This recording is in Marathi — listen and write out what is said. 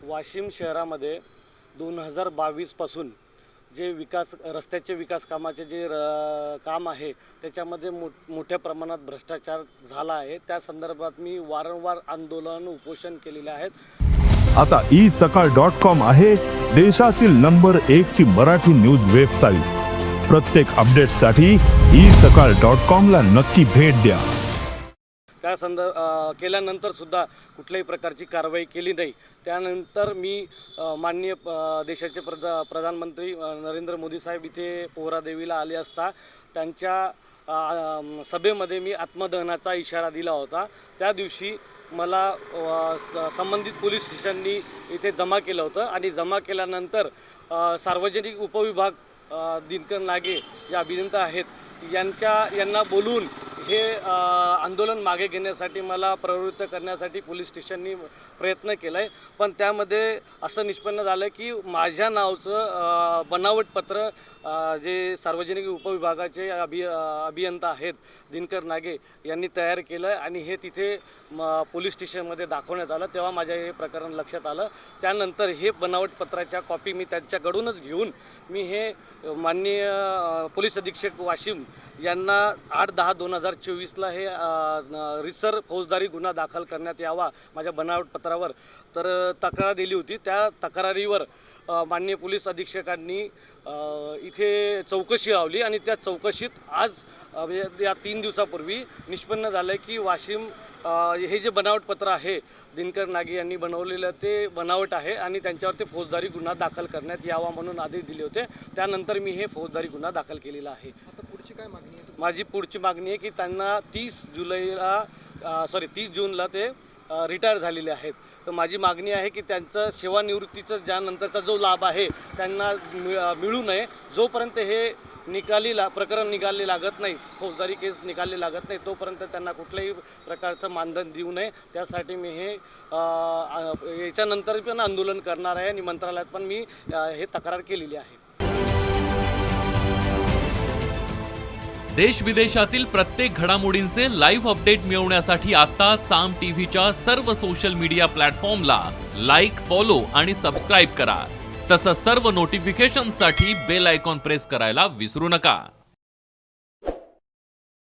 वाशिम शहरामध्ये 2022 पासून जे रस्त्याचे विकास कामाचे जे काम आहे त्याच्यामध्ये मोठ्या प्रमाणात भ्रष्टाचार झाला आहे। त्या संदर्भात मी वारंवार आंदोलन उपोषण केलेले आहेत। आता isakal.com आहे देशातील नंबर 1 ची मराठी न्यूज वेबसाईट। प्रत्येक अपडेटसाठी isakal.com ला नक्की भेट द्या। त्या केल्यानंतर सुद्धा कुठल्याही प्रकारची कारवाई केली नाही। त्यानंतर मी माननीय देशाचे प्रधानमंत्री नरेंद्र मोदी साहेब इथे पोहरादेवीला आले असता त्यांच्या सभेमध्ये मी आत्मदहनाचा इशारा दिला होता। त्या दिवशी मला संबंधित पोलीस स्टेशननी इथे जमा केलं होतं आणि जमा केल्यानंतर सार्वजनिक उपविभाग दिनकर नागे जे अभियंता आहेत यांना बोलून हे आंदोलन मागे घेण्यासाठी मला प्रवृत्त करण्यासाठी पोलीस स्टेशननी प्रयत्न केलाय। पण त्यामध्ये असं निष्पन्न झालं की माझ्या नावाचं बनावट पत्र जे सार्वजनिक उपविभागाचे अभियंता आहेत दिनकर नागे यांनी तयार केलं आणि हे तिथे पोलीस स्टेशनमध्ये दाखवण्यात आलं। तेव्हा माझ्या हे प्रकरण लक्षात आलं। त्यानंतर हे बनावट पत्राच्या कॉपी मी त्यांच्याकडूनच घेऊन मी हे माननीय पोलीस अधीक्षक वाशिम यांना 8/10/2024 हे रिसर फौजदारी गुन्हा दाखल करण्यात यावा माझ्या बनावट पत्रावर तर तक्रार दिली होती। त्या तक्रारीवर माननीय पोलीस अधीक्षकांनी इथे चौकशी लावली आणि त्या चौकशीत आज या 3 दिवसापूर्वी निष्पन्न झालं की वाशिम हे जे बनावट पत्र आहे दिनकर नागे यांनी बनवलेलं ते बनावट आहे आणि त्यांच्यावर ते फौजदारी गुन्हा दाखल करण्यात यावा म्हणून आदेश दिले होते। त्यानंतर मी हे फौजदारी गुन्हा दाखल केलेला आहे। आता पुढची काय मागणी आहे? माझी पुढची मागणी आहे की त्यांना 30 जूनला ते रिटायर झालेले आहेत। तर माझी मागणी आहे की त्यांचं सेवानिवृत्तीचं ज्यानंतरचा जो लाभ आहे त्यांना मिळू नये। जोपर्यंत हे प्रकरण निकाली लागत नाही, फौजदारी केस निकाली लागत नाही, तोपर्यंत त्यांना कुठल्याही प्रकारचं मानधन देऊ नये। त्यासाठी मी हे याच्यानंतर पण आंदोलन करणार आहे आणि मंत्रालयात पण मी हे तक्रार केलेली आहे। देश विदेशातील प्रत्येक घडामोडींचे लाईव्ह अपडेट मिळवण्यासाठी आता साम टीव्हीच्या सर्व सोशल मीडिया प्लॅटफॉर्मला लाईक, फॉलो आणि सबस्क्राईब करा। तसंच सर्व नोटिफिकेशनसाठी बेल आयकॉन प्रेस करायला विसरू नका।